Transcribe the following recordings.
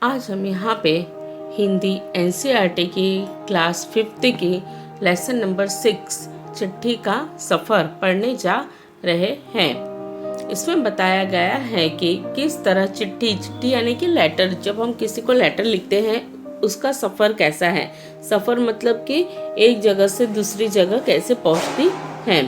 आज हम यहाँ पे हिंदी एनसीईआरटी की क्लास 5th की लेसन नंबर 6 चिट्ठी का सफ़र पढ़ने जा रहे हैं। इसमें बताया गया है कि किस तरह चिट्ठी यानी कि लेटर, जब हम किसी को लेटर लिखते हैं उसका सफ़र कैसा है। सफ़र मतलब कि एक जगह से दूसरी जगह कैसे पहुँचती है।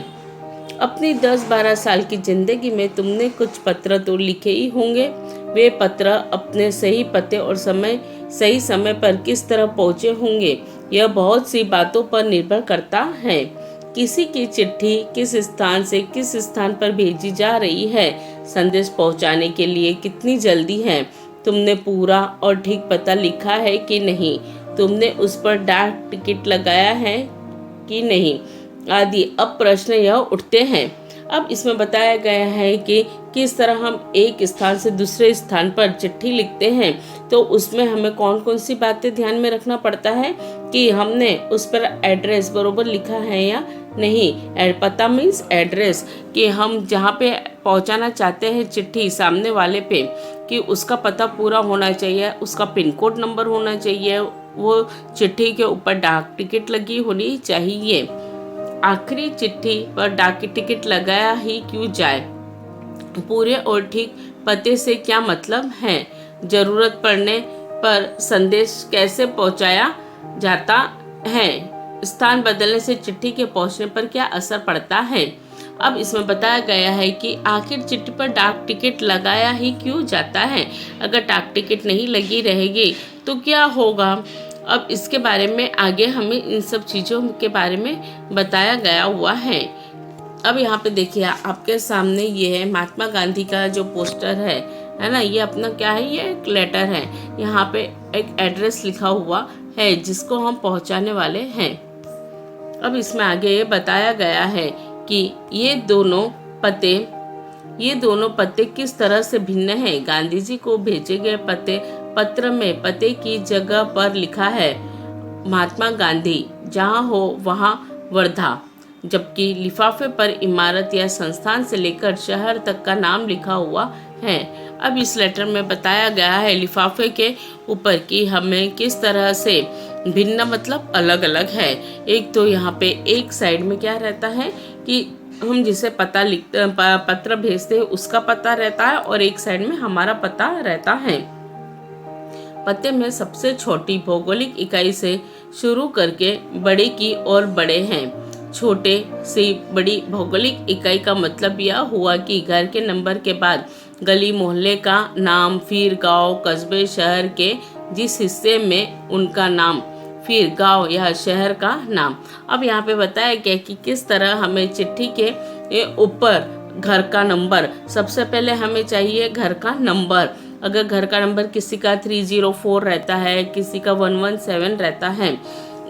अपनी 10-12 साल की ज़िंदगी में तुमने कुछ पत्र तो लिखे ही होंगे। वे पत्र अपने सही पते और सही समय पर किस तरह पहुँचे होंगे, यह बहुत सी बातों पर निर्भर करता है। किसी की चिट्ठी किस स्थान से किस स्थान पर भेजी जा रही है, संदेश पहुँचाने के लिए कितनी जल्दी है, तुमने पूरा और ठीक पता लिखा है कि नहीं, तुमने उस पर डाक टिकट लगाया है कि नहीं आदि अब प्रश्न यह उठते हैं। अब इसमें बताया गया है कि किस तरह हम एक स्थान से दूसरे स्थान पर चिट्ठी लिखते हैं, तो उसमें हमें कौन कौन सी बातें ध्यान में रखना पड़ता है कि हमने उस पर एड्रेस बरोबर लिखा है या नहीं। पता मीन्स एड्रेस, कि हम जहाँ पे पहुँचाना चाहते हैं चिट्ठी सामने वाले पे, कि उसका पता पूरा होना चाहिए, उसका पिन कोड नंबर होना चाहिए, वो चिट्ठी के ऊपर डाक टिकट लगी होनी चाहिए। आखिरी चिट्ठी पर डाक टिकट लगाया ही क्यों जाए, पूरे और ठीक पते से क्या मतलब है, जरूरत पड़ने पर संदेश कैसे पहुंचाया जाता है, स्थान बदलने से चिट्ठी के पहुंचने पर क्या असर पड़ता है। अब इसमें बताया गया है कि आखिर चिट्ठी पर डाक टिकट लगाया ही क्यों जाता है। अगर डाक टिकट नहीं लगी रहेगी तो क्या होगा। अब इसके बारे में आगे हमें इन सब चीज़ों के बारे में बताया गया हुआ है। अब यहाँ पे देखिए आपके सामने ये है महात्मा गांधी का जो पोस्टर है ना, ये अपना क्या है, ये एक लेटर है। यहाँ पे एक एड्रेस लिखा हुआ है जिसको हम पहुँचाने वाले हैं। अब इसमें आगे ये बताया गया है कि ये दोनों पते किस तरह से भिन्न हैं। गांधी जी को भेजे गए पत्र में पते की जगह पर लिखा है महात्मा गांधी, जहाँ हो वहाँ वर्धा, जबकि लिफाफे पर इमारत या संस्थान से लेकर शहर तक का नाम लिखा हुआ है। अब इस लेटर में बताया गया है लिफाफे के ऊपर कि हमें किस तरह से भिन्न मतलब अलग अलग है। एक तो यहाँ पे एक साइड में क्या रहता है कि हम जिसे पत्र भेजते हैं उसका पता रहता है, और एक साइड में हमारा पता रहता है। पते में सबसे छोटी भौगोलिक इकाई से शुरू करके बड़े की ओर बढ़े हैं। छोटे से बड़ी भौगोलिक इकाई का मतलब यह हुआ कि घर के नंबर के बाद गली मोहल्ले का नाम, फिर गांव, कस्बे, शहर के जिस हिस्से में उनका नाम, फिर गांव या शहर का नाम। अब यहाँ पे बताया गया कि किस तरह हमें चिट्ठी के ऊपर घर का नंबर, सबसे पहले हमें चाहिए घर का नंबर। अगर घर का नंबर किसी का 304 रहता है, किसी का 117 रहता है,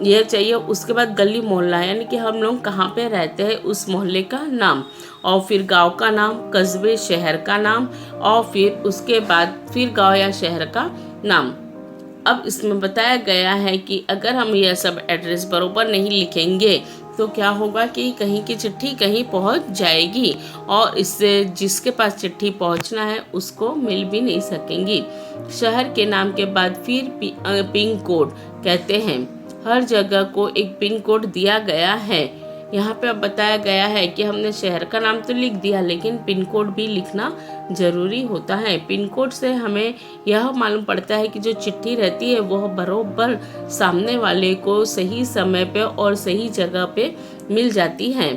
यह चाहिए। उसके बाद गली मोहल्ला यानी कि हम लोग कहाँ पे रहते हैं उस मोहल्ले का नाम, और फिर गांव का नाम, कस्बे शहर का नाम, और फिर उसके बाद फिर गांव या शहर का नाम। अब इसमें बताया गया है कि अगर हम यह सब एड्रेस बरोबर नहीं लिखेंगे तो क्या होगा कि कहीं की चिट्ठी कहीं पहुंच जाएगी, और इससे जिसके पास चिट्ठी पहुंचना है उसको मिल भी नहीं सकेंगी। शहर के नाम के बाद फिर पिन कोड कहते हैं। हर जगह को एक पिन कोड दिया गया है। यहाँ पे अब बताया गया है कि हमने शहर का नाम तो लिख दिया, लेकिन पिन कोड भी लिखना ज़रूरी होता है। पिन कोड से हमें यह मालूम पड़ता है कि जो चिट्ठी रहती है वह बरोबर सामने वाले को सही समय पे और सही जगह पे मिल जाती है।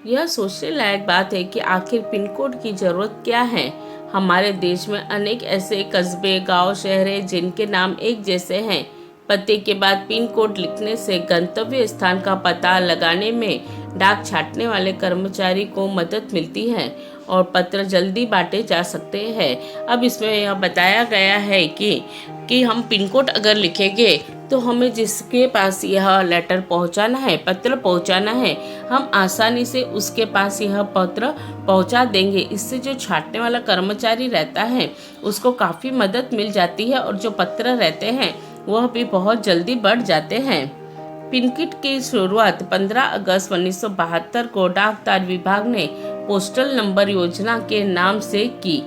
यह सोचने लायक बात है कि आखिर पिन कोड की ज़रूरत क्या है। हमारे देश में अनेक ऐसे कस्बे, गाँव, शहर हैं जिनके नाम एक जैसे हैं। पते के बाद पिन कोड लिखने से गंतव्य स्थान का पता लगाने में डाक छाटने वाले कर्मचारी को मदद मिलती है और पत्र जल्दी बांटे जा सकते हैं। अब इसमें यह बताया गया है कि हम पिन कोड अगर लिखेंगे तो हमें जिसके पास यह लेटर पहुंचाना है, पत्र पहुंचाना है, हम आसानी से उसके पास यह पत्र पहुंचा देंगे। इससे जो छाटने वाला कर्मचारी रहता है उसको काफ़ी मदद मिल जाती है, और जो पत्र रहते हैं वह भी बहुत जल्दी बढ़ जाते हैं। पिनकिट की शुरुआत 15 अगस्त 1972 को डाकतार विभाग ने पोस्टल नंबर योजना के नाम से की।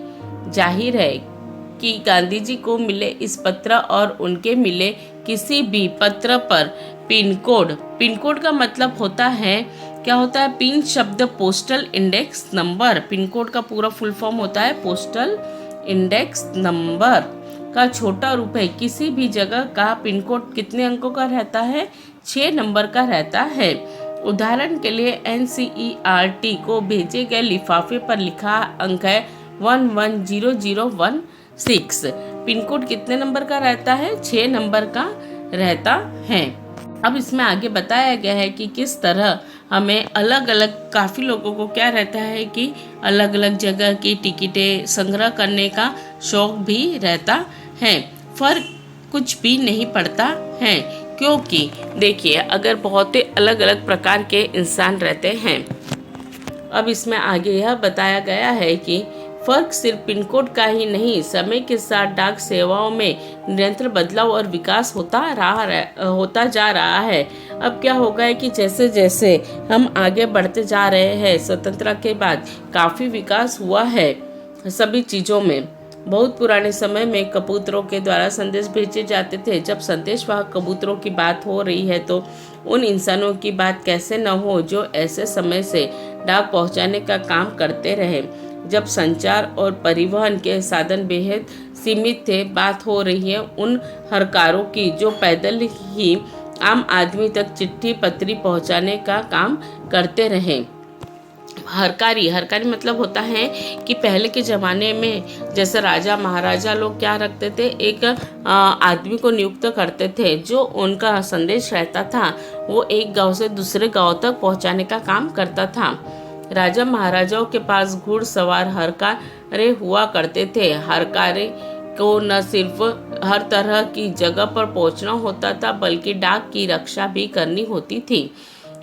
जाहिर है कि गांधी जी को मिले इस पत्र और उनके मिले किसी भी पत्र पर पिन कोड का मतलब होता है, क्या होता है? पिन शब्द postal index number, pin code का पूरा फुल फॉर्म होता है पोस्टल इंडेक्स नंबर का छोटा रूप है। किसी भी जगह का पिन कोड कितने अंकों का रहता है? 6 नंबर का रहता है। उदाहरण के लिए NCERT को भेजे गए लिफाफे पर लिखा अंक है 110016। पिन कोड कितने नंबर का रहता है? 6 नंबर का रहता है। अब इसमें आगे बताया गया है कि किस तरह हमें अलग अलग, काफ़ी लोगों को क्या रहता है कि अलग अलग जगह की टिकटें संग्रह करने का शौक भी रहता है। फर्क कुछ भी नहीं पड़ता है, क्योंकि देखिए अगर बहुत ही अलग अलग प्रकार के इंसान रहते हैं। अब इसमें आगे यह बताया गया है कि फर्क सिर्फ पिन कोड का ही नहीं, समय के साथ डाक सेवाओं में निरंतर बदलाव और विकास होता जा रहा है। अब क्या होगा है कि जैसे जैसे हम आगे बढ़ते जा रहे हैं, स्वतंत्रता के बाद काफ़ी विकास हुआ है सभी चीज़ों में। बहुत पुराने समय में कबूतरों के द्वारा संदेश भेजे जाते थे। जब संदेशवाहक कबूतरों की बात हो रही है तो उन इंसानों की बात कैसे न हो जो ऐसे समय से डाक पहुंचाने का काम करते रहे, जब संचार और परिवहन के साधन बेहद सीमित थे। बात हो रही है उन हरकारों की जो पैदल ही आम आदमी तक चिट्ठी पत्री पहुंचाने का काम करते रहे। हरकारी मतलब होता है कि पहले के ज़माने में जैसे राजा महाराजा लोग क्या रखते थे, एक आदमी को नियुक्त करते थे जो उनका संदेश रहता था वो एक गांव से दूसरे गांव तक पहुंचाने का काम करता था। राजा महाराजाओं के पास घुड़सवार हरकारे हुआ करते थे। हरकारे को न सिर्फ हर तरह की जगह पर पहुंचना होता था बल्कि डाक की रक्षा भी करनी होती थी।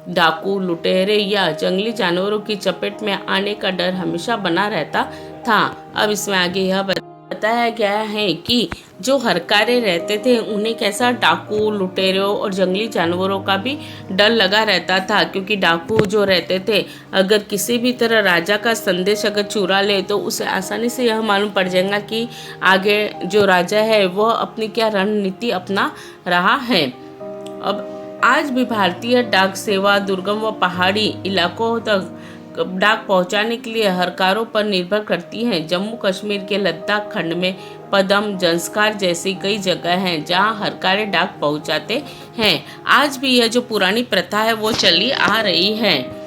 डाकू, लुटेरे या जंगली जानवरों की चपेट में आने का डर हमेशा बना रहता था। अब इसमें आगे यह बताया गया है कि जो हरकारे रहते थे उन्हें कैसा डाकू, लुटेरों और जंगली जानवरों का भी डर लगा रहता था, क्योंकि डाकू जो रहते थे अगर किसी भी तरह राजा का संदेश अगर चुरा ले तो उसे आसानी से यह मालूम पड़ जाएगा कि आगे जो राजा है वह अपनी क्या रणनीति अपना रहा है। अब आज भी भारतीय डाक सेवा दुर्गम व पहाड़ी इलाकों तक डाक पहुंचाने के लिए हरकारों पर निर्भर करती हैं। जम्मू कश्मीर के लद्दाख खंड में पदम, जंस्कार जैसी कई जगह हैं जहां हरकारे डाक पहुंचाते हैं। आज भी यह जो पुरानी प्रथा है वो चली आ रही है।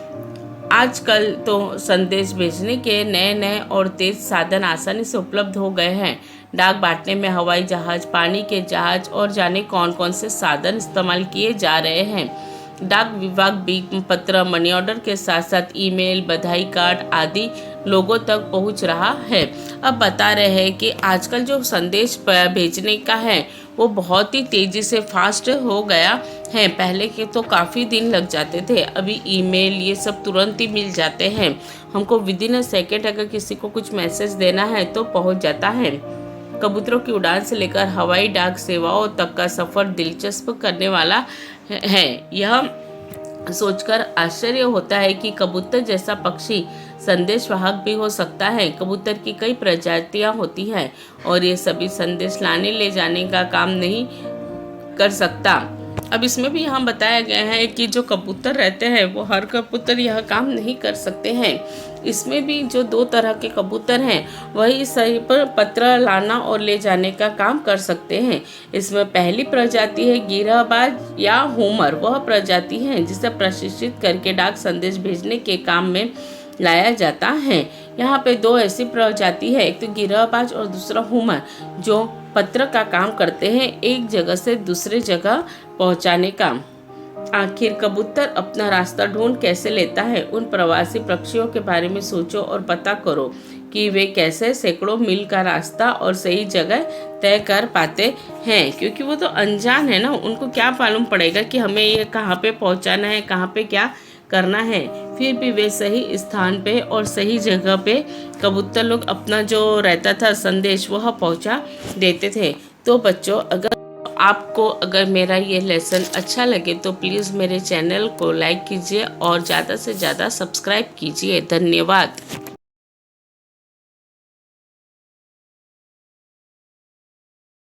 आजकल तो संदेश भेजने के नए नए और तेज साधन आसानी से उपलब्ध हो गए हैं। डाक बांटने में हवाई जहाज, पानी के जहाज और जाने कौन कौन से साधन इस्तेमाल किए जा रहे हैं। डाक विभाग भी पत्र, मनी ऑर्डर के साथ साथ ईमेल, बधाई कार्ड आदि लोगों तक पहुंच रहा है। अब बता रहे हैं कि आजकल जो संदेश भेजने का है वो बहुत ही तेज़ी से फास्ट हो गया है। पहले के तो काफ़ी दिन लग जाते थे, अभी ईमेल ये सब तुरंत ही मिल जाते हैं। हमको विदिन अ सेकेंड अगर किसी को कुछ मैसेज देना है तो पहुंच जाता है। कबूतरों की उड़ान से लेकर हवाई डाक सेवाओं तक का सफ़र दिलचस्प करने वाला है। यह सोचकर आश्चर्य होता है कि कबूतर जैसा पक्षी संदेशवाहक भी हो सकता है। कबूतर की कई प्रजातियां होती हैं और ये सभी संदेश लाने ले जाने का काम नहीं कर सकता। अब इसमें भी यहाँ बताया गया है कि जो कबूतर रहते हैं वो हर कबूतर यह काम नहीं कर सकते हैं। इसमें भी जो 2 तरह के कबूतर हैं वही सही पर पत्र लाना और ले जाने का काम कर सकते हैं। इसमें पहली प्रजाति है गिरहबाज या होमर। वह प्रजाति है जिसे प्रशिक्षित करके डाक संदेश भेजने के काम में लाया जाता है। यहाँ पे 2 ऐसी प्रजाति है, एक तो गिरहबाज और दूसरा होमर, जो पत्र का काम करते हैं एक जगह से दूसरे जगह पहुंचाने का। आखिर कबूतर अपना रास्ता ढूंढ कैसे लेता है? उन प्रवासी पक्षियों के बारे में सोचो और पता करो कि वे कैसे सैकड़ों मील का रास्ता और सही जगह तय कर पाते हैं, क्योंकि वो तो अनजान है ना। उनको क्या मालूम पड़ेगा कि हमें ये कहाँ पे पहुंचाना है, कहाँ पे क्या करना है। फिर भी वे सही स्थान पे और सही जगह पे कबूतर लोग अपना जो रहता था संदेश वह पहुंचा देते थे। तो बच्चों, अगर मेरा ये लेसन अच्छा लगे तो प्लीज़ मेरे चैनल को लाइक कीजिए और ज़्यादा से ज़्यादा सब्सक्राइब कीजिए। धन्यवाद।